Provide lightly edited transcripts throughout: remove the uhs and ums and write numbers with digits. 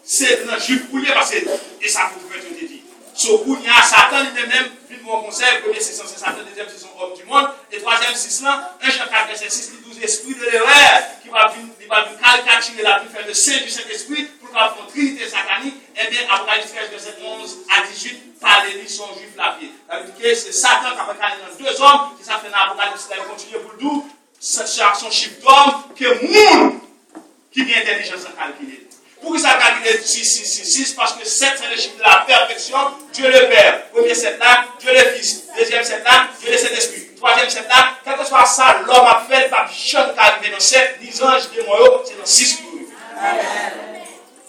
c'est dans juif pour parce que et ça faut faire tout dit. So il y a Satan lui-même, puis mon conseil, premier c'est Satan, deuxième c'est son homme du monde, et troisième c'est cela, 1 Jean 4 verset 6, les 12 esprits de l'erreur qui va venir caricaturer la vie faire de saint du Saint-Esprit pour qu'on fasse une trinité satanique, et bien Apocalypse 13 verset 11 à 18 par les son juif la vie. Ça veut dire que c'est Satan qui a fait carrément deux hommes, qui ça fait dans Apocalypse, il continue pour nous, son chiffre d'homme, que monde qui vient intelligence à calculer. Pourquoi ça calcule 6? Parce que 7 c'est le chiffre de la perfection, Dieu le Père. Premier 7 là, Dieu le Fils. Deuxième 7 là, Dieu le Saint-Esprit. Troisième 7 là, quel que soit ça, l'homme a fait, pas jeune qui arrive dans 7, 10 anges, des moyens, c'est dans 6 pour nous.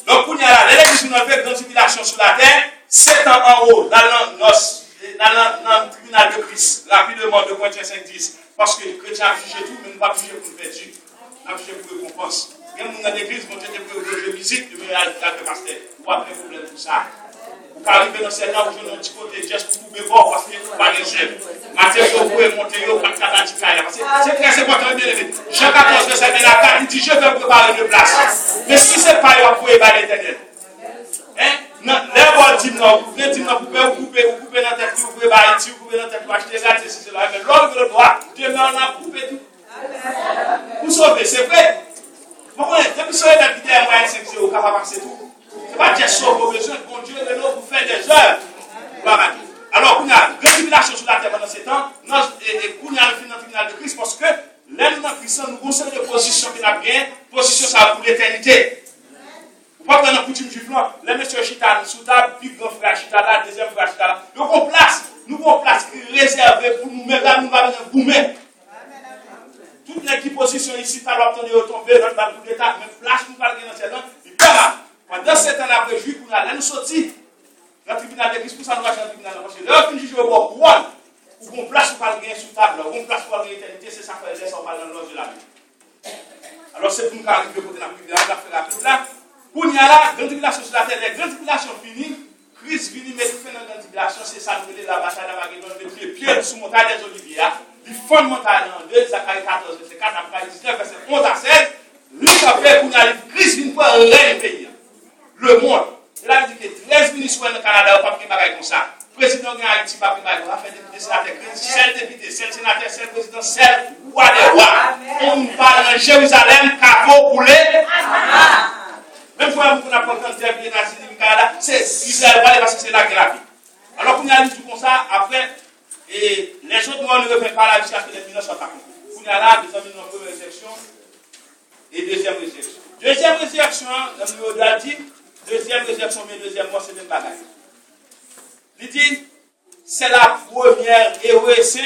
Donc, pour nous, l'église nous a fait grande tribulation sur la terre, 7 ans en haut, dans le tribunal de Christ, rapidement, 2 Corinthiens 5-10, parce que les chrétiens a jugé tout, mais nous ne pas juger pour le perdu, nous avons jugé pour récompense. Même dans l'église, quand tu es visite, tu vas aller le pasteur. Vous avez un problème pour ça. Vous pouvez arriver dans cette là où je n'ai un petit côté juste pour couper bord parce que vous ne pouvez pas les chefs. Matériaux, vous pouvez monter, vous pouvez c'est très important, bien aimé. Jean 14, verset 24, il dit je vais préparer une place. Mais si ce n'est pas vous pouvez pas l'éternel. L'herbe dit non, vous pouvez dire non, vous pouvez couper dans la tête, vous pouvez pas vous pouvez dans la tête, vous acheter ça, c'est cela. Mais l'homme de droit, Dieu m'a coupé tout. Vous sauvez, c'est vrai. Depuis que vous avez habité à moyen 5 0, vous avez passé tout. Ce n'est pas dire sauver vos besoins, bon Dieu, mais non, vous faites des œuvres. Alors, il y a une tribulation sur la terre pendant ces temps, et il y a le tribunal de Christ, parce que l'homme dans Christ, nous conseillons de position qui n'a bien, position ça pour l'éternité. Vous ne pouvez pas dans coutume juif, non, les messieurs Chita, sous table, puis grand frère Chita là, deuxième frère Chita là. Nous avons place réservée pour nous-mêmes, là, nous allons vous-même. Toutes les qui positions ici, tu vas obtenir tomber, notre bateau d'État, mais place nous parler dans cette langue, il peut pas. Pendant 7 ans après, juif, nous allons sortir dans le tribunal de Christ, pour ça nous allons dans le tribunal de Christ. Parce que l'heure juge au bord, ou qu'on place pour parler sous table, ou qu'on place pour parler l'éternité, c'est ça que les gens parlent dans l'ordre de la vie. Alors c'est pour nous arriver côté de la tribunal, on va faire rapide là. Pour nous là, grande tribulation sur la terre, les grandes tribulations finies, Christ vient mettre fin dans la grande tribulation, c'est ça nous la bataille d'Armageddon, mettre les pieds sous montagne des Oliviers. Du fondamental en 2, Zacharie 14, verset 4, Apocalypse 19, verset 11 à 16, lui a fait pour nous aller, Christ vient pour rien pays. Le monde. Et là, il dit que 13 ministres dans le Canada, on ne peut pas comme ça. Le président de Haïti, pas primaire, on a fait des sénateurs, seul député, seul sénateur, seul président, seul roi des rois. On parle en Jérusalem, Cabo, Poulet. Même si on a pas entendu bien dans le Canada, c'est Israël, parce que c'est la guerre. Alors, on a dit tout comme ça, après. Et les autres mois ne reviennent pas là jusqu'à ce que les 1950. Vous avez là, nous avons une première résurrection et deuxième résurrection. Deuxième résurrection, le numéro de dit, deuxième résurrection, mais deuxième mois, c'est le même bagage. Il dit, c'est la première héroïsée,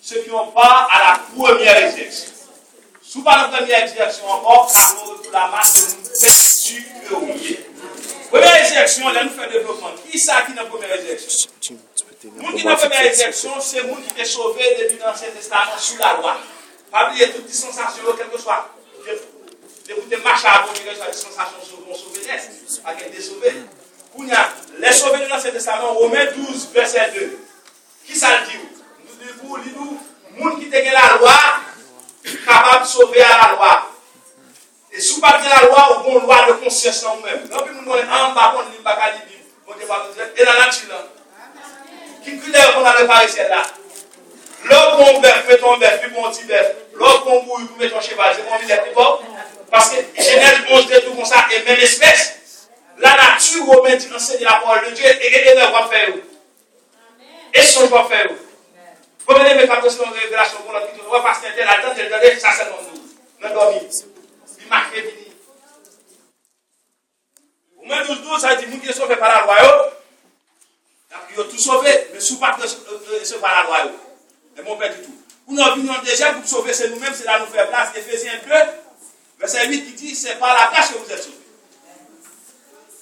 ceux qui n'ont pas à la première résurrection. Sous par la première résurrection encore, car nous retrouvons la masse de nous persécuter. Première résurrection, là nous faisons développement. Qui ça qui est dans la première résurrection? Moun qui n'a pas première résurrection, c'est moun qui est sauvé depuis l'Ancien Testament sous la loi. Pas oublier toute dispensation, quel que soit. Depuis que marche à abolir la dispensation sauver l'Est, pas qu'elle est sauvée. Les sauvés de l'Ancien Testament, Romains 12, verset 2. Qui ça le dit? Nous disons, moun qui a la loi, capable de sauver à la loi. Et sous pas de la loi, ou bon loi de conscience en nous-mêmes. Donc, nous avons un bas, on dit, et la nature. Qui clair qu'on a réparé celle-là. L'autre bon bœuf, fait ton bœuf, puis mon petit bœuf. L'autre bon bouille, pour mettre ton cheval, c'est mon billet plus fort. Parce que Genèse 11, tout comme ça, et même espèce. La nature, Romain dit, enseigne la parole de Dieu, et l'œuvre va faire. Et son va faire. Vous venez me faire une révélation pour notre on va passer tel à tel, ça c'est nous. Nous dormi. Il marque fini. Romain 12, ça dit, nous qui sommes par la loi. Ils ont tout sauvé, mais sous pas de par la loi. Et mon père du tout. Pour nous venir déjà pour sauver, c'est nous-mêmes, c'est là nous faire place. Éphésiens 2, verset 8 qui dit, c'est par la grâce que vous êtes sauvés.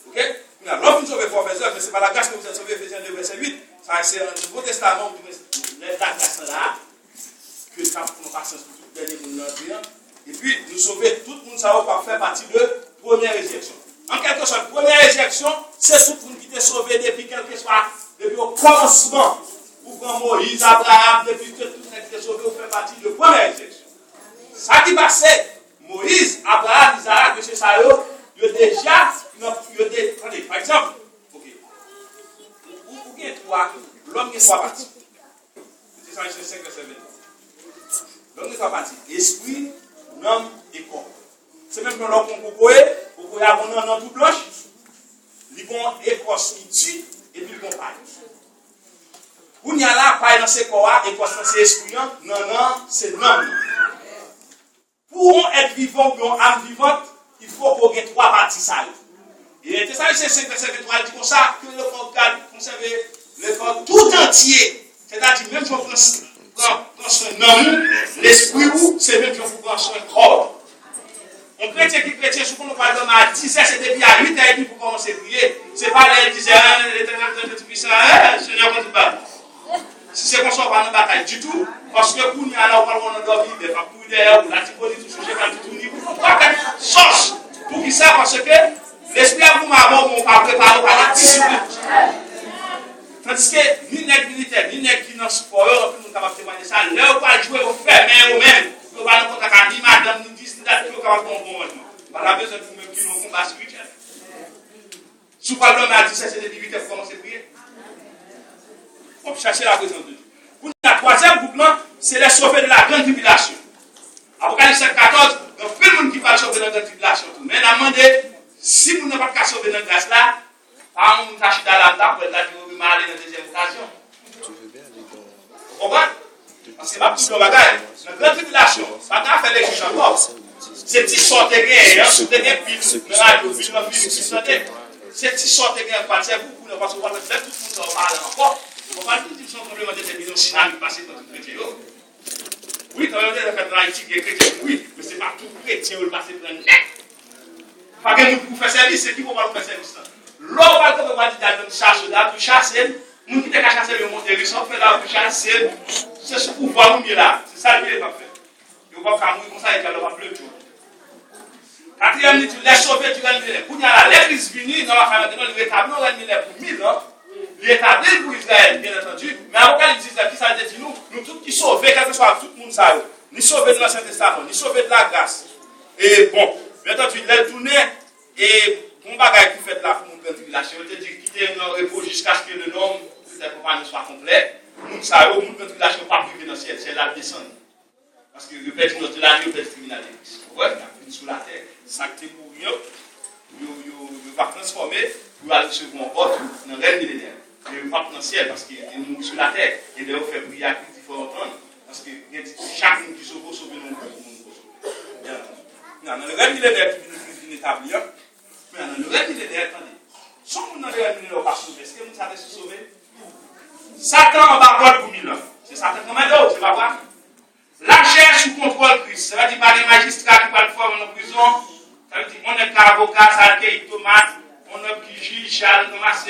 Ok? L'homme nous sauve professeur, mais c'est par la grâce que vous êtes sauvés, Éphésiens 2, verset 8. Ça, c'est un Nouveau Testament, la grâce là, que nous avons patience pour tout le dernier monde. Et puis, nous sauver, tout le monde, ça va faire partie de la première résurrection. En quelque sorte, la première résurrection, c'est tout le monde qui est sauvé depuis quelque soit, depuis au commencement. Pour grand Moïse, Abraham, depuis que tout le monde qui est sauvé, fait partie de la première résurrection. Ça qui passait, Moïse, Abraham, Isaac, M. Sayo, ils ont déjà exemple, ok, vous avez l'homme qui est trois parties. C'est ça, c'est 5 verset 20. L'homme qui est trois parties. Esprit, nom et corps. C'est même quand l'homme qu'on peut avoir dans tout blanche, ils vont écorce qui tue et puis ils vont parler. Où il y a là, pas dans ces corps, écorce dans ces esprits, non, c'est nom. Pour être vivant, pour une âme vivante, il faut qu'on ait trois parties sales. Et c'est ça, c'est 5 verset 23, il dit comme ça, que le corps conserver le corps tout entier. C'est-à-dire, même si on prend son nom, l'esprit, c'est même si on prend son corps. On chrétien qui chrétien, si on parle d'homme à 10 heures, c'est depuis à 8 h pour commencer à prier. Ce n'est pas les 10 heures, l'éternel de Tout-Puissant, Seigneur, qu'on ne dit pas. Si c'est comme ça, on va pas bataille du tout, parce que pour nous, alors, on va dormir, il va courir derrière, ou la typonie, tout sujet, tout tourner, pour nous, pas faire sauce. Pour qui ça, parce que l'esprit a vous m'avoir, on va préparer par la discipline. Tandis que, ni nègre militaire, ni nègre qui n'en sport, on peut nous capables de témoigner ça, là, on va jouer au fermé, au même. On va nous contacter, ni madame, ni 10, ni date, on va faire un bon maintenant. Pas la besoin de vous-même qui n'ont combat spirituel. Sous pas l'homme a dit ça, c'est des divinités pour commencer à prier. On peut chercher la présence de Dieu. Pour la troisième boucle, c'est les sauvés de la grande tribulation. Apocalypse 14, il y a plein de monde qui va sauver dans la grande tribulation. Mais on a demandé, si vous n'avez pas de sauver dans la grâce là, par exemple, vous achetez dans la table, vous allez aller dans la deuxième occasion. Vous comprenez? Parce que c'est pas tout le bagage. La grande tribulation, ça n'a pas fait les juges encore. Ces petits sortes de guerres, ces petits sortes de guerres, c'est vous pour ne pas se voir, tout le monde en parle encore. On va tout dire simplement de cette vision dynamique passée dans tout chrétien. Oui, quand même, on a fait dans Haïti, il y a chrétien, oui, mais ce n'est pas tout chrétien, on va passer plein de net. Pas que nous pouvons faire service, c'est qui va nous faire service. L'homme va comme on va dire dans une chasse là, pour chasser, nous qui t'es chasser le monde, ils sont faits là pour chasser, c'est ce pouvoir nous là. C'est ça qu'il va faire. Et on va faire comme ça, il va plus de choses. Quatrième, les sauvés du règne millénaire. Pour l'église venue, dans la famille, nous rétablissons le règne millénaire pour 1000 ans. L'établir pour Israël, bien entendu. Mais Apocalypse 19, qui ça dit nous tous qui sauvés, quel que soit tout le monde, ça, ni sauvés de l'Ancien Testament, ni sauvés de la grâce. Et bon, bien entendu, les tournées, et mon bagage qui fait là pour nous prendre tribulation, je te dis quitter nos repos jusqu'à ce que le nom de cette compagnie soit complet. Nous, ça, nous prendre tribulation, pas privé dans le ciel, c'est là descendre. Parce que le père de notre l'année, le père criminalité. Ouais, il y a sous la terre. Ça qui est pour eux, il va transformer, il va recevoir un vote dans le règne millénaire. Et il va dans le ciel parce qu'il est sur la terre. Et là, on fait prier à qui il faut entendre. Parce que chaque monde qui sauve nous, pour nous sauver. Dans le règne millénaire, qui est établi, mais dans le règne millénaire, attendez. Si on dans le règne millénaire, on va sauver. Est-ce que vous savez se sauver? Satan en bas pour 1000 ans. C'est Satan comme un autre, c'est pas vrai? La chair sous contrôle Christ. Ça veut dire par les magistrats qui parlent fort en prison. Ça veut dire on est avocat, ça a été tomate, on a qui juge, Charles, parce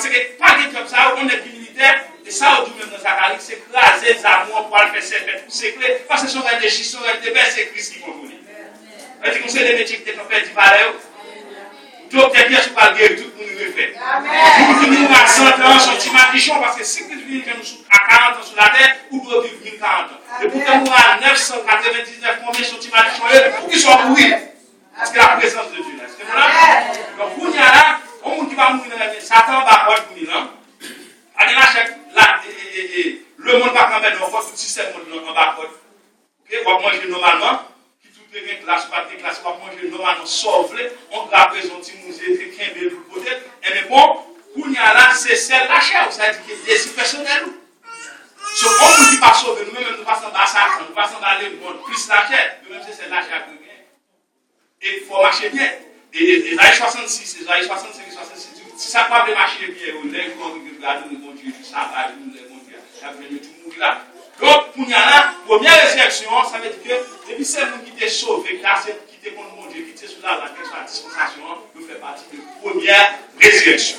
que pas de comme ça, on est militaire, et ça, on dit même dans Zacharie, c'est craser les amours pour le faire servir tout secret, parce que son règne de Jésus, son règne de paix, c'est Christ qui contrôle. Ça veut dire qu'on sait les métiers qui étaient faits du palais. Donc, t'es bien, tu parles guérir, tout le monde le fait. Nous, à 100 ans, son petit matichon, parce que si Christ vient à 40 ans sur la terre, ou doit vivre 1040 ans. Et pour que nous, à 999, combien son petit matichon est, pour qu'il soit mourir. Parce que la présence de Dieu là. C'est là. Donc, pour nous, là, on qui va mourir dans la vie, Satan va avoir pour 1000 ans. Allez, là, le monde va quand même dans tout le système en bas. On va manger normalement. Qui classe, pas de classe, on va manger normalement sauvé. On va présenter nous et qui est pour peut-être. Mais bon, pour nous, là, c'est celle la chair. Ça dit que c'est désir personnel. Si on ne dit pas sauver, nous-mêmes, nous passons dans Satan, nous passons dans le monde, plus la chair, nous-mêmes, c'est la chair qui vient. Et il faut marcher bien. Et les années 66, les années 65 et 66, si ça ne peut pas marcher bien, on lève, on regarde, on bon Dieu, ça va, on lève, bon Dieu, ça vient tout le monde là. Donc, pour nous, la première résurrection, ça veut dire que, depuis c'est nous qui t'es sauvé, qui t'es contre mon Dieu, qui t'es sous la question de la dispensation, nous fait partie de la première résurrection.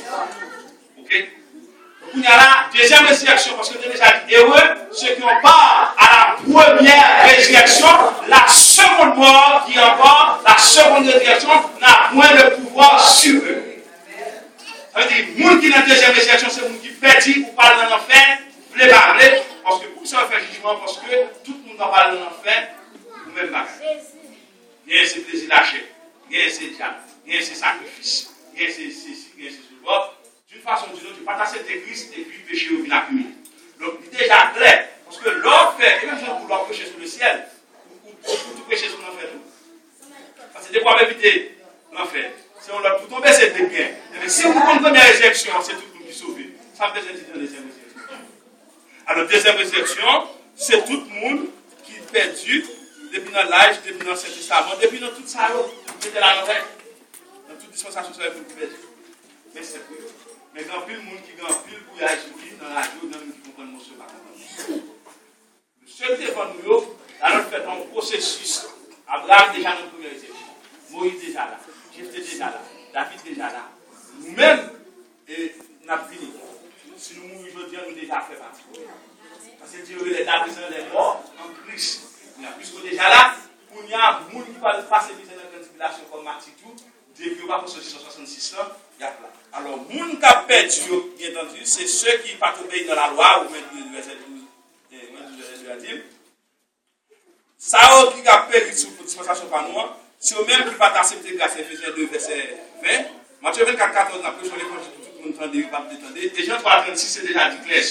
Ok? Pour nous, la deuxième résurrection, parce que j'ai déjà dit, heureux ceux qui ont part à la première résurrection, la seconde mort qui en part, la seconde résurrection n'a point de pouvoir sur eux. Ça veut dire, les gens qui ont la deuxième résurrection, c'est les gens qui perdent pour parler dans l'enfer, vous les parlez, parce que pour ça, on fait jugement, parce que tout le monde va parler dans l'enfer, ou même pas. Rien c'est plaisir lâché, rien c'est diable, rien c'est sacrifice. il y a c'est l'autre. D'une façon ou d'une autre, tu pas accepter Christ et puis le péché vient accumuler. Donc, il est déjà clair. Parce que l'homme fait, et même si on doit prêcher sur le ciel, ou tout prêcher sur l'enfer. Parce que des fois, éviter l'enfer. Si on l'a tout tombé, c'est bien. Mais si vous prenez une première résurrection, c'est tout le monde qui sauve. Ça veut dire une deuxième résurrection. Alors, deuxième résurrection, c'est tout le monde qui est perdu depuis dans l'âge, depuis dans l'Ancien Testament, depuis dans tout ça, qui était là dans toute dispensation sur les plus perdu. Mais c'est plus. Mais quand plus le monde qui gagne plus le bouillage dans la radio, dans le monde qui comprend le mot ce matin. Le seul devant nous, alors fait un processus. Abraham déjà dans le premier étape. Moïse déjà là. Jéphthé déjà là. David déjà là. Nous-mêmes, nous avons fini. Si nous mourons aujourd'hui, nous déjà fait partie. Parce que Dieu est là présent les morts en Christ. Puisque déjà là, il y a un monde qui va passer dans la tribulation comme Marty tout. Dieu ne va pas pour 66 ans. Alors, les gens qui ont perdu, bien entendu, c'est ceux qui n'ont pas obéi dans la loi, ou même le verset 12, ça qui a perdu sous dispensation par nous, c'est eux-mêmes qui n'ont pas accepté grâce à Ephésiens 2, verset 20. Matthieu 24, 14, après, sur l'évangile, tout le monde entendait, pas détendait. Et Jean 3, 36, c'est déjà dit clair.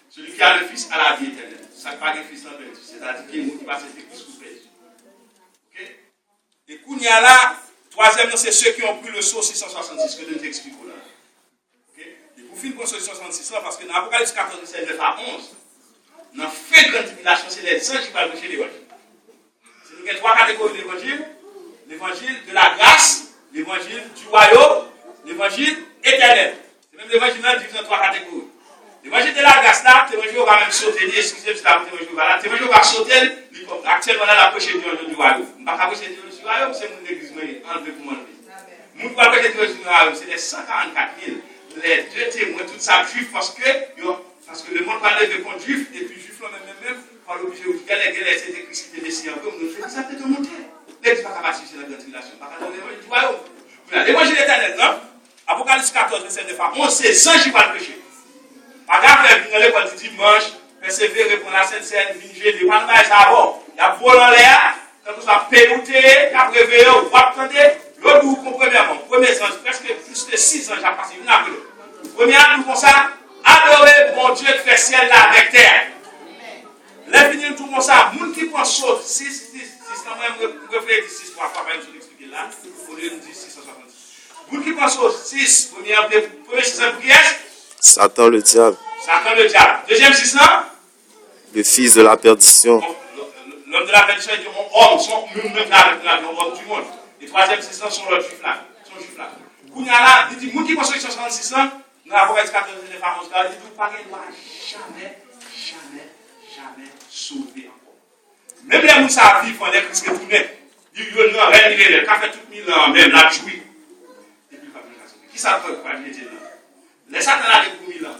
Celui qui a le Fils a la vie éternelle. Ça ne pas le Fils en vertu. C'est-à-dire qu'il y a des gens qui passent des Christ pour perdu. Ok? Et Kounia là, troisième, c'est ceux qui ont pris le saut 666 que nous expliquons là. Okay? Et pour finir pour 666 là, parce que dans l'Apocalypse 14, 9 à 11, dans la fin de grande tribulation, c'est les saints qui parlent de l'évangile. C'est nous avons trois catégories d'évangile. L'évangile de la grâce, l'évangile du royaume, l'évangile éternel. C'est même l'évangile là divisé en trois catégories. L'évangile de la grâce là, l'évangile va même sauter, excusez-moi, l'évangile va sauter, actuellement là, la prochaine du royaume. Je ne vais pas prêcher du royaume, c'est mon église, enlevé pour m'enlever. Mon pas prêcher du royaume, c'est les 144 000, les deux témoins, tout ça, juifs, parce que le monde va lever contre juifs, et puis juifs, même, par l'obligé, c'est écrit, c'était Messie encore, nous faisons ça peut-être monter. L'église va pas passer sur la grande tribulation, pas dans l'évangile du royaume. L'évangile éternel, non? Apocalypse 14, verset 9 à 11, c'est sans qui va le pécher. Pas grave, venir à l'école du dimanche, persévérer pour la Sainte-Seine, venir de pas de ça avant. Il y a vol en l'air, quand vous êtes pérouté, il y a réveillé, vous attendez. L'autre, vous comprenez premièrement, premier sens, presque plus de 6 ans, j'ai passé une année. Premier année, comme ça, adorer mon Dieu qui fait ciel là avec terre. Les finir tout comme ça, les gens qui pensent saute, 6, quand même, réfléchir 6 fois, pas même sur l'expliquer là, pour nous dire 666. Les gens qui pensent saute, 6, premier 6 ans pour qui est? Satan le diable. Satan le diable. Deuxième 6 ans? Le fils de la perdition. L'homme de la perdition est un homme, son même là, homme du monde. Et troisième 6 ans sont l'autre juif là. Kounia là, il dit, les gens qui pensent 66 ans, dans la Apocalypse 14, les femmes, il dit, pas qu'il ne va jamais sauver encore. Même les gens qui vivent en église que tout net, ils veulent nous réunir, quand fait tout 1000 ans, même la jouer. Et puis, qui ça peut pas dire là? Les Satan là pour 1000 ans.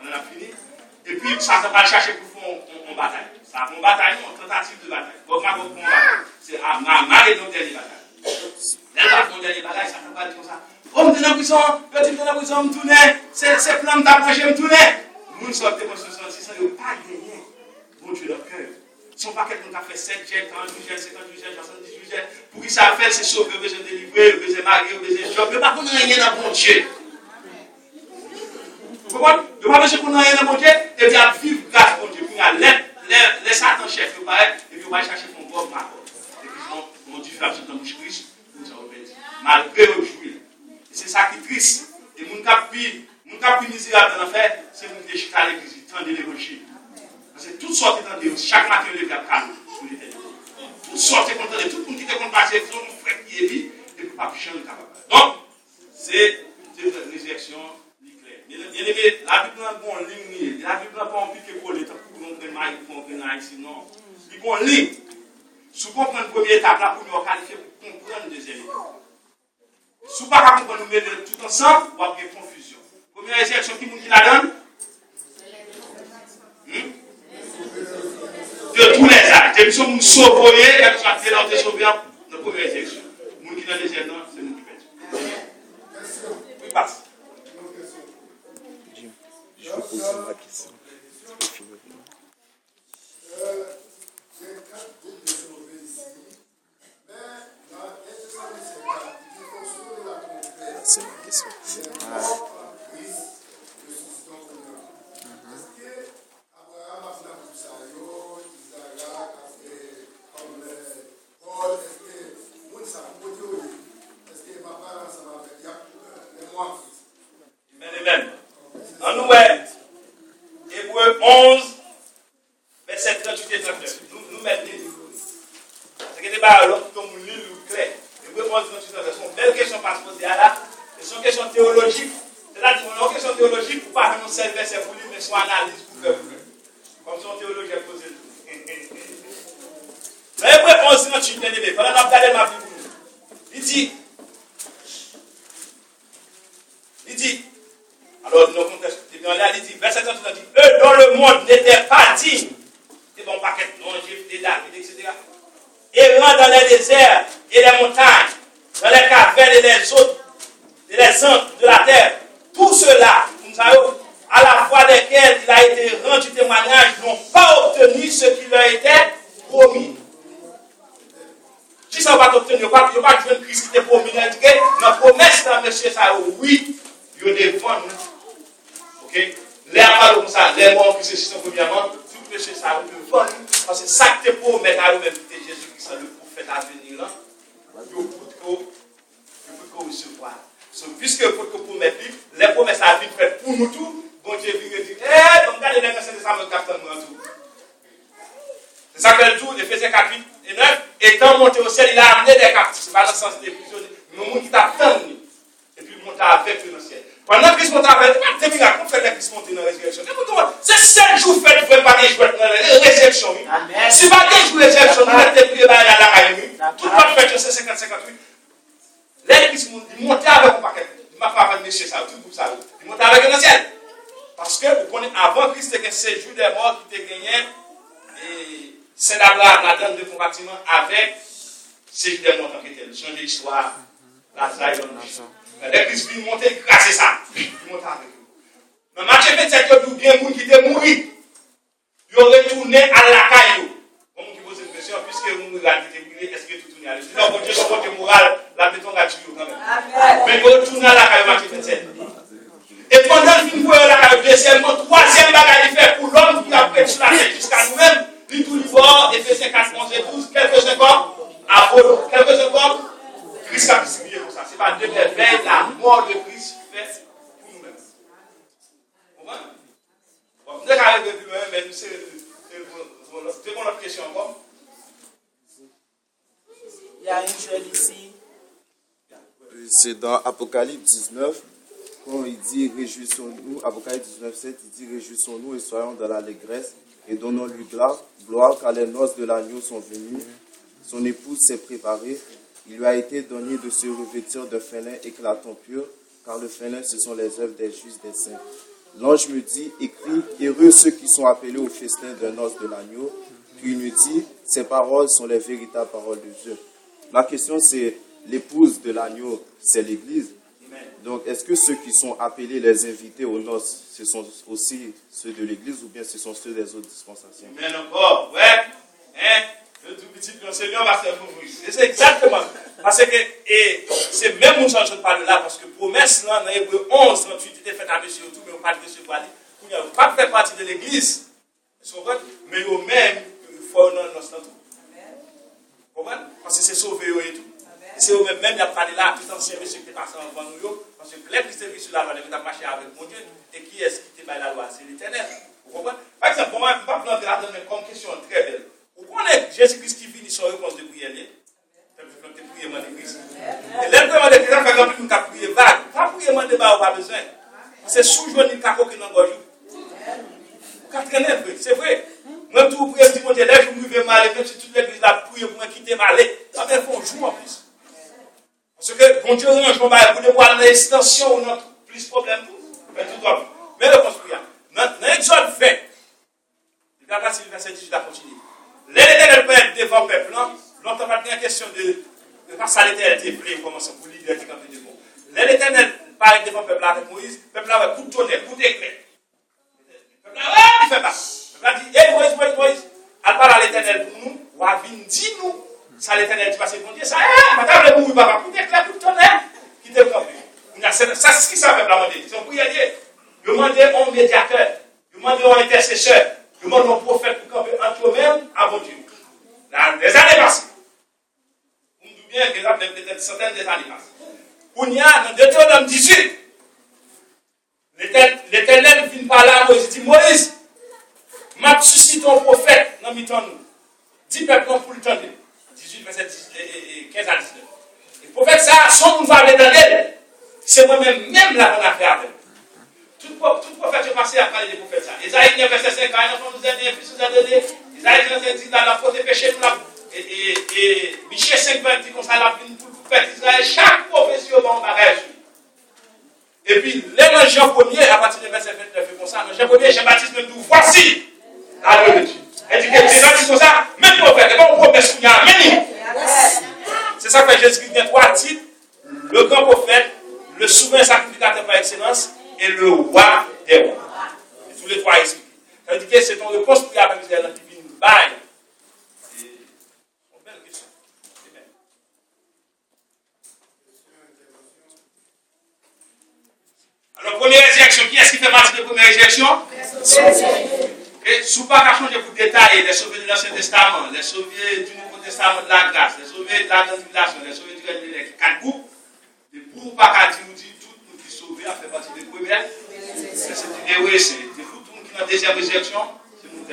On a fini. Et puis, ça va chercher pour faire une bataille. Ça va une bataille, une tentative de bataille. Donc, ma bataille, c'est à ma et nos dernières batailles. Les gens qui ont dernière bataille, ça ne peut pas dire ça. Oh, je suis dans la prison, je suis dans la prison, je me tourne, c'est plan d'approcher, je me tourne. Nous sommes des 66 ans, ils n'ont pas gagné. Bon Dieu, leur cœur. Ils ne sont pas quelqu'un qui a fait 7 jets, 48 jets, 58 jets, 78 jets. Pour qui ça a fait, c'est sauver, besoin de délivrer, besoin de marier, besoin de job. Mais par contre, il n'y a rien dans bon Dieu. Vous comprenez? Il n'y a pas besoin qu'on ait rien dans bon Dieu, et bien vivre grâce à bon Dieu. Puis les Satan chef, et puis on va chercher son corps par corps. Et puis on dit, faire tout dans bouche Christ, nous sommes obéis. Malgré le jouir. Et c'est ça qui est triste. Et mon cap plus misérable dans l'enfer, c'est mon déchita à l'église, tant de l'évangile. Parce que toutes sortes de chaque matin, on lève la calme pour l'éternité. Toutes sortes de contents, tout le monde qui est content, c'est son frère qui est vie, et puis pas plus capable. Donc, c'est une résurrection claire. Bien aimé, la Bible n'a pas en ligne, la Bible n'a pas en piqué pour l'État, pour qu'on prenne maille, pour qu'on prenne haïti, non. Il y a en ligne. Si vous comprenez la première étape, là, pour nous qualifier, pour comprendre la deuxième étape. Si vous ne pouvez pas comprendre, nous mettre tout ensemble, vous avez une confusion. Première résurrection, qui la donne? De tous les âges. Depuis que nous sommes sauvés, quand nous sommes là, nous sommes sauvés dans la première résurrection. Les gens qui sont dans le deuxième, c'est nous qui perdons. Oui, passe. Je vais poser ma question. c'est ma question. Amen. En nous, Hébreux 11, verset 38 et 39. Nous mettons. C'est que des paroles comme nous lisons clair. Hébreux 11, 38 et 39. C'est une belle question pas se poser là. C'est une question théologique. C'est-à-dire une question théologique pour pas faire un seul verset pour lire, mais soit analyse pour faire. Comme son théologien posé tout. Dans Hébreux 11, 38, bien aimé, pendant que nous regardons ma Bible, il dit, alors nous contestons, il dit, verset 38, il dit, eux dont le monde n'était pas digne, des bons paquets, non, des David, etc., errant dans les déserts et les montagnes, dans les cavernes et les autres, et les centres de la terre, tout cela, à la fois desquels il a été rendu témoignage, n'ont pas obtenu ce qui leur était promis. Si ça va obtenir, il n'y a pas de Christ qui était promis. Dans la promesse de monsieur ça, oui, il y a des vents. Ok? Les amalons comme ça, les morts qui se sont premièrement, tout monsieur ça, il y a des vents. Parce que ça que tu peux mettre à nous-mêmes, Jésus-Christ, le prophète à venir là, il faut que recevoir. Puisque pour que vous mettez, les promesses à vie faites pour nous tous, bon Dieu vient dire, donc regardez les messages de Samuel 4, tout. C'est ça qu'elle dit, Éphésiens 4, 8 et 9, étant monté au ciel, il a amené des captifs. Ce n'est pas dans le sens des prisonniers, mais le monde qui t'a tendu. Et puis il monte avec eux dans le ciel. Pendant que Christ monte avec eux, c'est pas des miracles, on fait les Christ monter dans la résurrection. C'est 7 jours fait pour préparer les jouets dans la résurrection. Si pas des jours de résurrection, nous mettons plus de la caille. Tout le monde fait c'est 50-58. Les Christ montent avec un paquet. Il m'a pas avec monsieur ça, tout le groupe ça. Il monte avec eux dans le ciel. Parce que vous connaissez, avant Christ, c'était 7 jours des morts qui étaient gagnés. Et c'est d'abord la donne de compartiment avec ces des montants qui étaient changer l'histoire, la taille de l'homme. Les Christ viennent monter, grâce à ça. Ils montent avec eux. Mais Matthieu 27, il y a bien moun qui était mouru. Ils ont retourné à la caillou. Comme qui pose une question, puisque vous regardez, est-ce que tout tourne à l'île? Non, bon Dieu, son côté moral, la béton a tué quand même. Mais ils retournent à la caillou, Matthieu 27. Et pendant le film, la caillou, deuxièmement, troisième bagage il fait pour l'homme qui a pris sur la tête jusqu'à nous-mêmes. Puis tout l'ivore, Éphésiens 4, 11 et 12, quelques encore, Apollo, quelques encore, Christ a distribué comme ça. Ce n'est pas de veille, la mort de Christ fait pour nous-mêmes. Vous comprenez? Bon, vous n'avez qu'à arriver plus loin, mais c'est mon autre question encore. Il y a une chose ici. C'est dans Apocalypse 19, quand il dit réjouissons-nous, Apocalypse 19, 7, il dit réjouissons-nous et soyons dans l'allégresse et donnons-lui gloire car les noces de l'agneau sont venues. Son épouse s'est préparée. Il lui a été donné de se revêtir de fin lin éclatant pur, car le fin lin, ce sont les œuvres des justes des saints. L'ange me dit, écrit, heureux ceux qui sont appelés au festin de noces de l'agneau. Puis il me dit, ces paroles sont les véritables paroles de Dieu. Ma question c'est, l'épouse de l'agneau, c'est l'Église. Donc, est-ce que ceux qui sont appelés les invités aux noces, ce sont aussi ceux de l'Église ou bien ce sont ceux des autres dispensations? Mais encore, ouais, le tout petit Seigneur va faire pour vous. C'est exactement. Parce que c'est même mon change de parler là, parce que promesse là, dans Hébreux 11, 38, était faite à monsieur tout, mais on ne pas de recevoir. Vous n'avez pas fait partie de l'Église, mais au même, il faut non noces dans tout. Vous comprenez? Parce que c'est sauvé et tout. C'est eux-mêmes, même il y a parlé là, tout ancien monsieur qui est passé en avant nous, parce que les Christiens vivent sur la loi, ils ont marché avec mon Dieu, et qui est-ce qui te bat la loi? C'est l'Éternel. Vous comprenez? Par exemple, pour moi, je ne vais pas planter là comme question très belle. Vous connaissez Jésus-Christ qui vit son réponse de prière, de prier dans l'église. Et l'impression de prière, par exemple, nous avons prié vague, pas prier dans le débat, pas besoin. C'est sous-jour ni caco qui n'en gorge. C'est vrai. Moi, tout prier, je dis, mon Dieu, là, je me vais mal, même si toute l'église a prié pour me quitter mal, ça me fait un jour en plus. Parce que, mon Dieu, vous devez voir l'extension, on a plus de problèmes. Mais tout doit plus. Mais le construire. Dans Exode 20, il va passer le verset 18 à continuer. L'Éternel peut être devant le peuple, non? Longtemps, pas de question de passer à l'éternité, comment ça, pour l'idée qui campe de bon. L'Éternel parle devant le peuple avec Moïse, le peuple a un coup de tonnerre, coup d'éclair. Le peuple a il fait pas. Le peuple a dit, hé, Moïse, elle parle à l'Éternel pour nous, ou à venir, dis-nous. Ça l'Éternel dit, parce que mon Dieu, ça, madame le mouille, papa, coup d'éclair, coup de tonnerre, qui te campe. On c'est ce qui ça fait la demander. C'est un prière. Demandez un médiateur, demandez un intercesseur, demandez un prophète pour camper entre eux-mêmes avant Dieu. Les années passées. Vous me dites bien que là, peut-être centaines d'années passées. On y a, dans Deutéronome 18, l'Éternel vient parler à Moïse. Il dit, Moïse, m'a suscité un prophète dans mi-temps nous. 10 peuples pour le temps. 18, verset 15 à 19. Le prophète, ça, son monde va aller dans l'aile. C'est moi-même, même là, qu'on a fait avec. Tout prophète est passé à parler des prophètes. Ça. Isaïe 9, verset 5, nous aider, puis nous aider. Isaïe 9, dit, dans la faute des péchés, nous l'avons. Et Michel 5, 20, dit comme ça, la vie pour le prophète Israël, chaque prophétie au bon bagage. Et puis, les Jean 1er, à partir du verset 29, comme ça, dans Jean 1er, Jean-Baptiste me dit, voici la loi de Dieu. Elle dit que c'est gens qui sont ça, même prophète, et pas un prophète qui a amené. C'est ça que Jésus dit, 3 titres, le grand prophète, le souverain sacrificateur par excellence, et le roi des rois. Et tous les 3 expliqués. Ça veut dire que c'est ton réponse pour la Israël qui vient nous bailler. C'est une belle question. Alors, première résurrection, qui est-ce qui fait partie de la première résurrection? Et sous pas qu'à changer pour détailler, les sauvés de l'Ancien Testament, les sauvés du Nouveau Testament de la grâce, les sauvés de la tribulation, les sauvés du règne de l'Église, 4 groupes, et pour pas qu'à dire, tout le monde qui est sauvé a fait partie des premières. Et oui, c'est tout le monde qui est dans la deuxième résurrection, c'est nous qui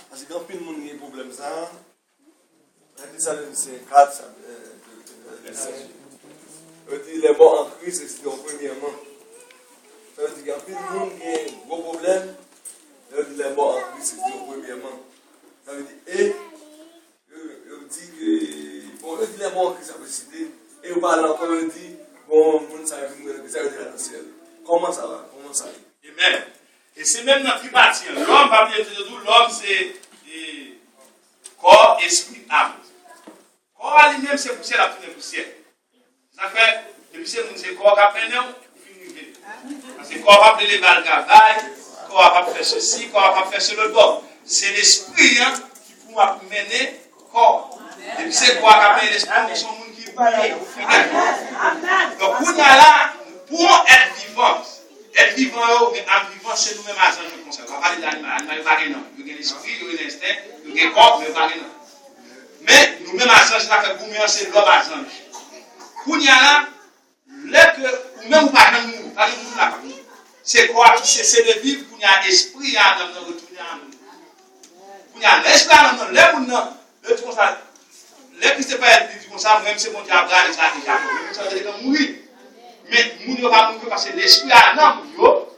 parce que quand tout le monde a un problème, ça, c'est 4, ça. Les morts en Christ, c'est premièrement. Ça veut dire qu'il y a tout le monde qui a un gros problème. Ça veut dire les morts en Christ, c'est premièrement. Ça veut dire, et, il dit que, bon, il dit les morts en Christ, ça veut citer, et on parle encore, il dit, bon, on ça veut dire dans le ciel. Comment ça va? Comment ça va? Amen. Et c'est même notre tripartie. L'homme, parmi les deux, l'homme, c'est corps, esprit, âme. Corps lui-même, c'est poussière, la tournée poussière. Ça fait, depuis c'est corps qui a peine, il finit. Parce que corps va appeler les balles travail, corps va faire ceci, corps va faire cela. C'est l'esprit qui pourra mener corps. Depuis c'est corps qui a peine l'esprit, nous sommes gens qui brillent. Donc, pour nous là, pour être vivant, mais en vivant, c'est nous-mêmes à ça, je pense. On va parler de l'animal. L'animal, il n'y a pas non. Il y a l'esprit, il y a l'instinct, il y a le corps, mais il n'y a pas non. Mais nous-mêmes à ça, c'est l'homme à ça. Kounya là, ou même pas nous, c'est quoi? C'est de vivre Kounya esprit à nous retourner à nous. Kounya l'esprit à nous, le tout comme ça, les qui se fait comme ça, même c'est mon Dieu Abraham et ça déjà, ça veut dire que mourir. Mais nous ne pas mourir parce que l'esprit à nous, donc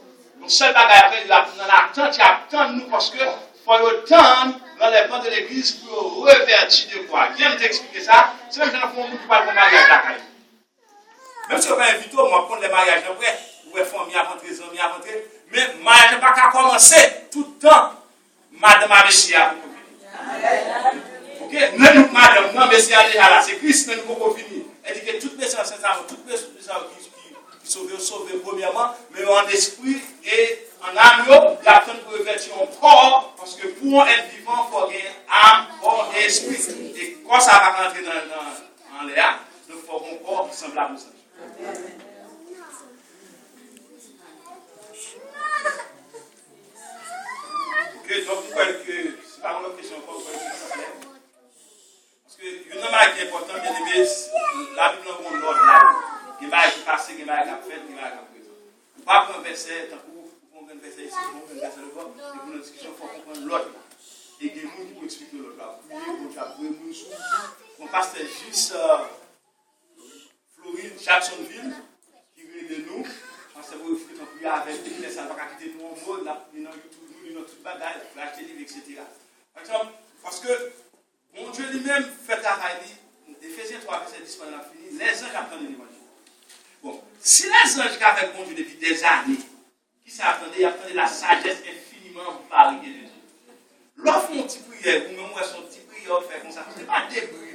seul bagage après, il a l'attente, il attend nous parce que faut attendre dans les plans de l'église pour revertir de quoi. Viens t'expliquer ça, c'est même que nous ne parlons pas de mariage là. Même si on va inviter, on va prendre les mariages après, ou les familles avant 13 ans, avant 13 mais le mariage n'a pas qu'à commencer tout le temps. Madame a Messia pour finir. Ok? Nous, madame, non, Messia déjà là, c'est Christ, mais nous pouvons finir. Elle dit que toutes les gens, toutes les gens qui sauvent premièrement, mais en esprit et en âme, il y a besoin de revêtir un corps, parce que pour être vivant, il faut avoir âme, corps et esprit. Et quand ça va rentrer dans l'air, il faut un corps qui semble à nous. Ok, donc pourquoi que c'est pas une question encore parce que une chose qui est importante, bien aimé, la Bible n'a pas l'ordre là. Il va être passé, il va être fait, il va être présent. Pas prendre un verset, tant pour vous un verset ici, vous un verset là-bas, et pour une discussion, il faut comprendre l'autre. Et il y a des gens qui peuvent expliquer l'autre là. On passe juste Floride, Jacksonville, qui vient de nous. On s'est refusé de prier avec des gens, on va quitter nous en mode, là, nous dans YouTube, nous dans toute bagaille, flash télé, etc. Par exemple, parce que mon Dieu lui-même fait travail, Éphésiens 3, verset 10, pendant la fini, les anges attendent l'évangile. Bon, si les anges qui avaient mon Dieu depuis des années, qui s'attendaient, ils attendaient la sagesse infiniment variée de Dieu. L'offre mon petit prière, ou même moi son petit prière, fait comme ça, ce n'est pas des bruits.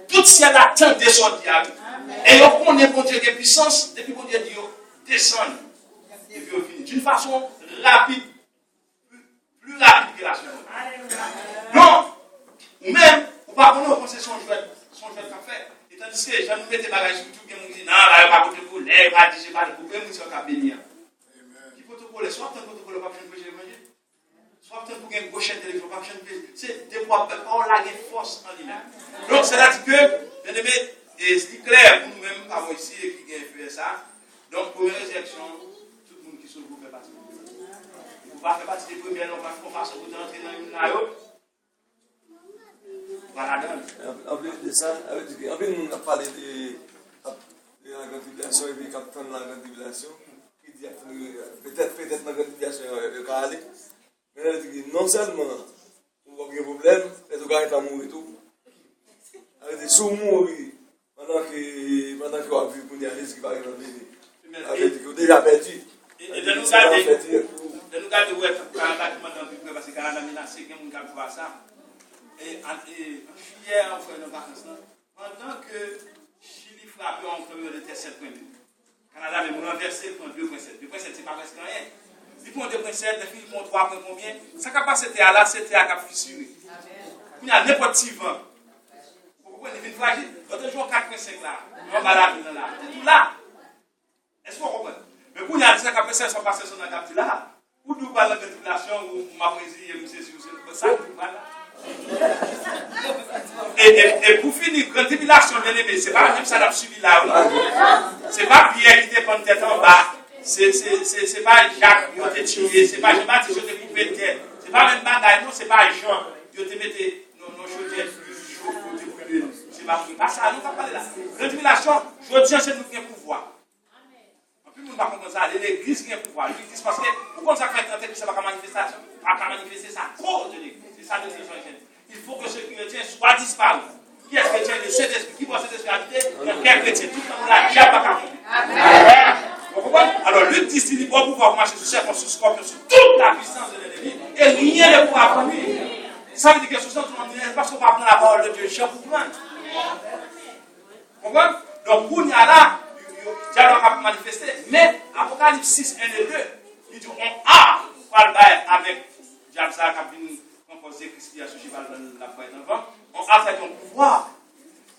Tout ciel attendait son diable. Et on connaît mon Dieu de puissance, depuis mon Dieu dit, descend. Et puis on finit d'une façon rapide, plus rapide que la seconde. Non, ou même, On va qu'on c'est son jouet qu'a fait. Et tandis que j'en mets des bagages sur tout, qui dit non, là, il va pas pour l'air, il va dire, je vais pas le couper, mais c'est un bénir. Qui protocole, soit un protocole, pas faire une manger, soit un pour une gauche télévision, pas faire une c'est des fois, on a une force en lui-même. Donc, c'est-à-dire que, bien aimé, et c'est clair pour nous-mêmes, par ici, et qui gagne fait ça. Donc, première réaction, tout le monde qui se trouve fait partie. Vous ne pouvez pas faire partie des premières, on va faire façon de rentrer dans une naïo. Voilà, en plus de ça, en plus, on a parlé de la grande tribulation et puis quand on a la grande tribulation, il dit peut-être dans la grande tribulation, il va aller. Mais elle dit non seulement on va avoir un problème, mais on va mourir tout. Elle dit si on mourit, pendant qu'on va vivre pour y aller, ce qui va arriver dans le pays. Elle dit qu'on a déjà perdu. Et de nous garder, ouais, parce que Canada a menacé, qu'il y a un qui voit ça. Et en juillet, on fait nos vacances. Pendant que Chili frappe en premier de 7 points. Canada même renversé pour 2,7. 2,7, c'est pas presque rien. Ils font 2,7, les filles font 3 points combien. Sa capacité à là, c'était à cap fissuré. Il y a n'importe qui vent. Vous comprenez, il est fragile. L'autre jour, 4,5 là. On va là, c'est tout là. Est-ce qu'on comprend? Mais pour y aller, sa capacité, sont passés sur la capacité là. Ou nous parlons de ventilation, ou ma présidente, c'est ça, nous parlons. Et pour finir, grande tribulation, bien aimé, c'est pas même ça l'a suivi là. C'est pas Pierre qui était prendre tête en bas. C'est pas Jacques qui a été tué. C'est pas Jean-Baptiste qui a été coupé de tête. C'est pas même bagaille, non, c'est pas Jean qui a été mis nos chaudières chaud. C'est pas ça, nous va parler là. Grande tribulation, je dis, c'est nous qui avons pouvoir. En plus, nous ne pouvons pas comprendre ça. L'église qui a pouvoir. L'église, parce que pourquoi ça fait tenter que ça va manifestation? Pas manifester ça trop de l'église. C'est ça, il faut que ce chrétien soit disparu. Qui est-ce chrétien? Le Saint-Esprit. Qui voit cette spiritualité? Le Père chrétien. Tout le monde là, diable pas compris. Vous comprenez? Alors, Luc dit qu'il doit pouvoir marcher sur serpent, sur scorpion, sur toute la puissance de l'ennemi. Et rien ne pourra prendre. Ça veut dire que sur ça, tout le monde n'est pas qu'on va prendre la parole de Dieu. Jean pour prendre. Vous comprenez? Donc, pour nous là, diable va manifester. Mais, Apocalypse 6, 1 et 2, il dit on a avec diable ça qui composé Christ à ce cheval dans la pointe d'enfant, on a fait un pouvoir.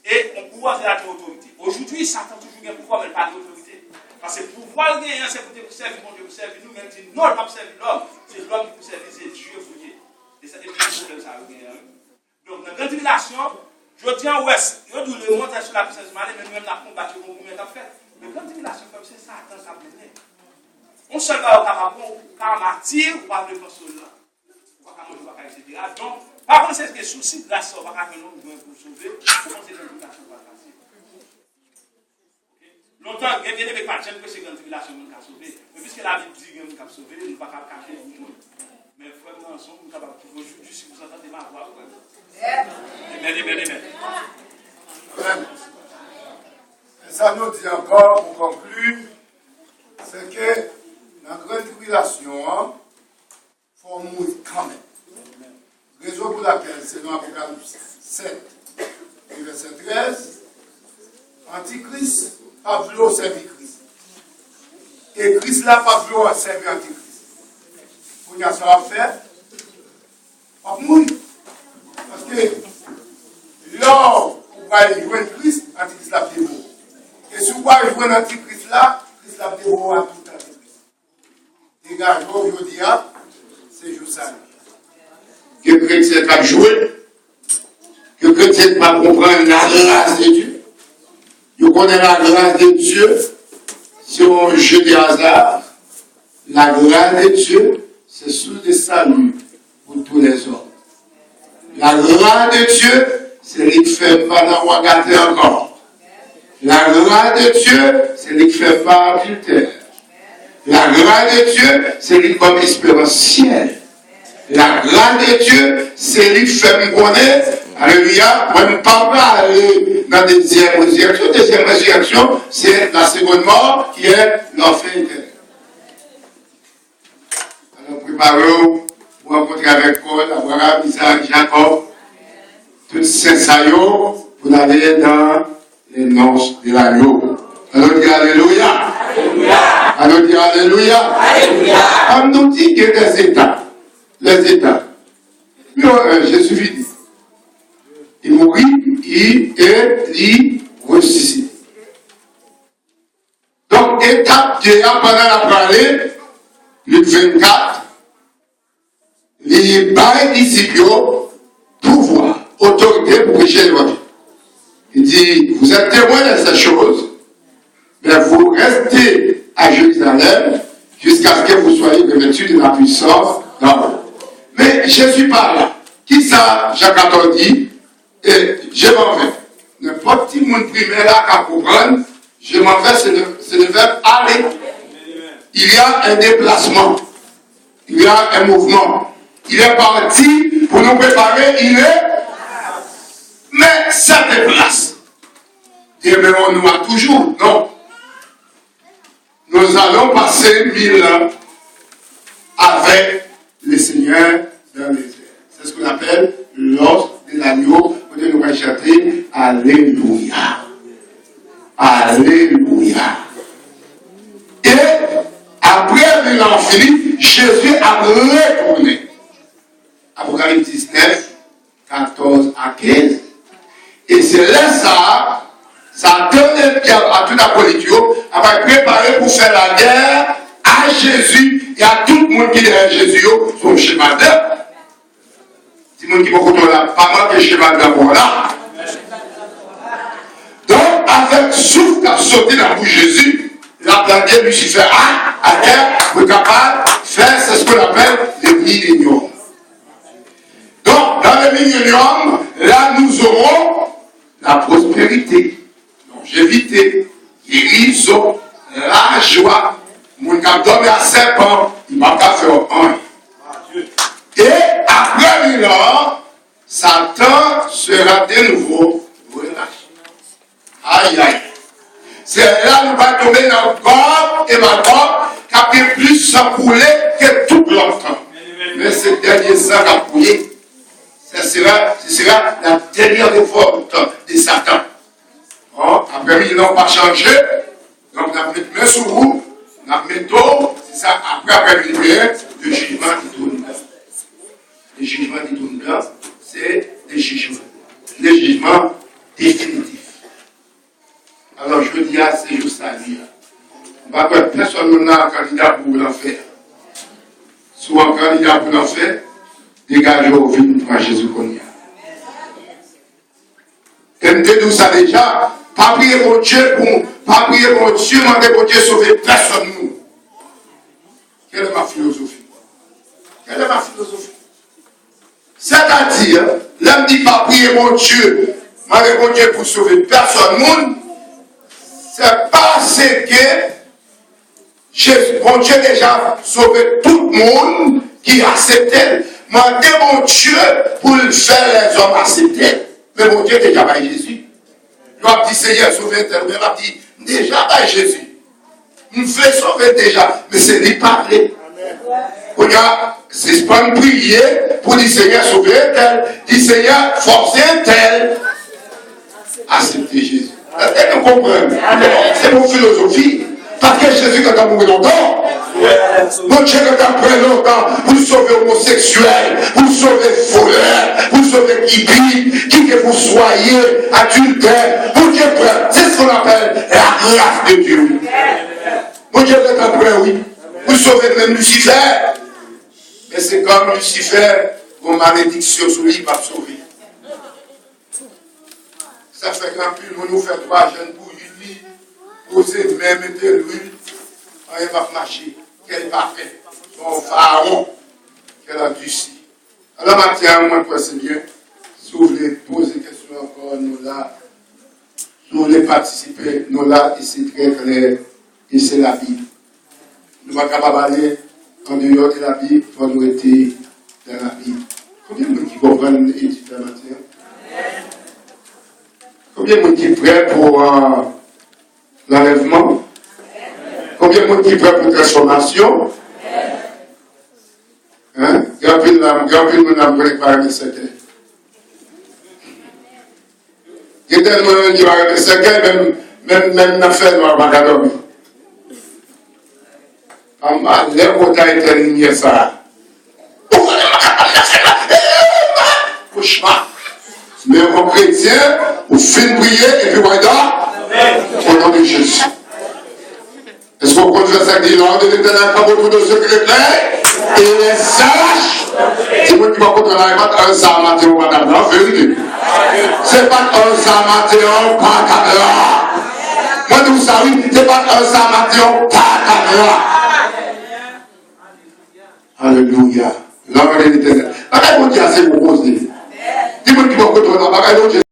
Et un pouvoir, c'est la autorité. Aujourd'hui, Satan toujours un pouvoir, mais pas d'autorité. Parce que le pouvoir, c'est pour servir mon Dieu, pour servir nous, même si non, pas servir l'homme. C'est l'homme qui peut servir, c'est Dieu pour Dieu. Et ça, c'est le ça. Donc, dans la grande tribulation, je dis en ouest, je dis le monde sur la puissance du mal, mais nous-mêmes, la combattu, nous avons fait. Mais la grande tribulation, comme c'est Satan, ça venait. On se va au capable, car martyr, ou pas de console là. Etc. Donc, par contre, c'est que souci de la sorte, on va faire nous pour sauver, comment c'est une tribulation va passer. Longtemps, il y a bien des gens que c'est une tribulation qui va sauver. Mais puisque la Bible dit qu'il va sauver, il ne va pas cacher le monde. Mais vraiment, nous sommes capables de aujourd'hui, si vous entendez ma voix. Amen. Ça nous dit encore, pour conclure, c'est que la grande tribulation, il faut mourir quand même. Raison pour laquelle, c'est dans Apocalypse 7, verset 13, Antichrist, Pablo servit Christ. Et Christ là, Pablo a servi Antichrist. Pour y avoir fait, on mourir. Parce que lors où on va jouer Christ, Antichrist l'a dévoré. Et si on va jouer Antichrist là, Christ l'a dévoré à tout Antichrist. Dégage, aujourd'hui, c'est juste ça. Que le chrétien va jouer, que le chrétien va comprendre la grâce de Dieu. Il connaît la grâce de Dieu, c'est un jeu de hasard. La grâce de Dieu, c'est source de salut pour tous les hommes. La grâce de Dieu, c'est lui qui fait pas dans regarder encore. La grâce de Dieu, c'est lui qui fait pas adultère. La grâce de Dieu, c'est lui comme espéranciel. La grâce de Dieu, c'est lui qui fait me connaître. Alléluia. Même pas aller dans la deuxième résurrection. Deuxième résurrection, c'est la seconde mort qui est l'enfer éternel. Alors, préparez-vous pour rencontrer avec Paul, Abraham, Isaac, Jacob, tous ces saillots pour aller dans les noces de l'agneau. Alors, dis Alléluia. Alléluia. Alors, dis Alléluia. Alléluia. On nous dit que des états. Les états. Mais Jésus dit. il mourit, il ressuscite. Donc, étape 2, pendant la parole, Luc 24, les disciples pouvoir, autorité pour prêcher l'évangile. Il dit, vous êtes témoins de ces choses, mais vous restez à Jérusalem jusqu'à ce que vous soyez revêtus de la puissance d'Abraham. Mais Jésus parle. Qui ça, Jacques 14 dit, et je m'en vais. N'importe qui monde primaire là qu'à comprendre, je m'en vais, c'est le verbe aller. Il y a un déplacement. Il y a un mouvement. Il est parti pour nous préparer, il est. Mais ça déplace. Demeurons-nous à toujours? Non. Nous allons passer 1000 ans avec le Seigneur dans les airs. C'est ce qu'on appelle l'os de l'agneau. Peut-être nous va chanter Alléluia. Alléluia. Et après l'an fini, Jésus a retourné. Apocalypse 19, 14 à 15. Et c'est là ça donne à toute la politique, à préparer pour faire la guerre à Jésus et à tout le monde qui est derrière Jésus, son schéma d'œuvre. Tout le monde qui va contrôler là, pas moi que schéma d'œuvre là. Donc, avec souffle qui a sauté dans la bouche de Jésus, la planète Lucifer à terre, pour être capable de faire ce qu'on appelle le millénium. Donc, dans le millénium, là, nous aurons la prospérité, longévité, guérison, la joie. Mon cap dormi à 7 ans, il m'a pas fait un. Et après 1000 ans, Satan sera de nouveau relâché. Aïe aïe. C'est là que nous allons tomber dans le corps et ma corps qui a fait plus s'appouler que tout longtemps. Mais ce dernier sang qui a coulé, ce sera la dernière révolte de Satan. Bon, après 1000 ans, on va changer. Donc, on a mis main sur vous, on a mis d'eau. C'est ça, après 1000 ans, le jugement qui tourne là. Le jugement qui tourne là, c'est le jugement définitif. Alors, je dis à ces jours salués, on va faire personne n'a un candidat pour l'enfer. Soit un candidat pour l'enfer, dégagez au vide pour Jésus qu'on y a. Et nous ça déjà, pas prier mon Dieu demander mon Dieu sauver personne nous. Quelle est ma philosophie? C'est-à-dire, l'homme dit pas prier mon Dieu, demander mon Dieu pour sauver personne nous. C'est parce que mon Dieu déjà sauvé tout le monde qui acceptait. Mandez mon Dieu pour le faire les hommes accepter. Mais mon Dieu déjà pas Jésus. Il a dit Seigneur sauver tel, il a dit déjà pas Jésus. Il me fait sauver déjà, mais c'est lui parler. Regarde, c'est pas une prière pour dire Seigneur sauver tel, dit Seigneur forcer tel. Accepter Jésus. Est-ce que nous comprenons? C'est mon philosophie. Parce que Jésus, quand on mourit longtemps, mon Dieu, quand on pris longtemps, vous sauvez homosexuels, vous sauvez voleurs, vous sauvez qui que vous soyez, adultère, mon Dieu prêt. C'est ce qu'on appelle la grâce de Dieu. Mon Dieu, quand on prêt, oui. Vous sauvez même Lucifer. Mais c'est comme Lucifer, vos malédictions sur lui, il va sauver. Ça fait qu'un peu, nous fait 3 jeunes pour lui, poser de même, mettre l'huile, il va marcher. Quel parfait. Son pharaon, qu'elle a dû si. Alors, maintenant, moi, quoi, c'est bien. Si vous voulez poser des questions encore, nous là. Si vous voulez participer, nous là, et c'est très clair. Et c'est la Bible. Nous ne sommes pas capables d'aller en dehors de la Bible, pour nous être dans la Bible. Combien de gens qui comprennent l'étude de la matière? Combien de gens qui sont prêts pour l'enlèvement? Combien de gens qui sont prêts pour la transformation? Hein? Grand peu de monde n'a pas préparé le secret. Il y a tellement de gens qui vont arrêter le secret, même dans le fait, nous n'avons pas dormir. Les motards étaient lumière ça. Cauchemar. Mais en chrétien, vous finissez prier et puis voilà, au nom de Jésus. Est-ce qu'on compte le sac dit là, de l'éternel, comme autour de ceux qui les plaît, et les sages. C'est moi qui m'a contre la pas un Samathéon, madame, la vérité. C'est pas un Samathéon, pas caméra. Moi, vous savez, c'est pas un Samathéon, pas caméra. Alléluia. L'homme de l'éternel. Bagaille, mon Dieu, c'est mon cause. Dis-moi qui m'a contre la bagaille,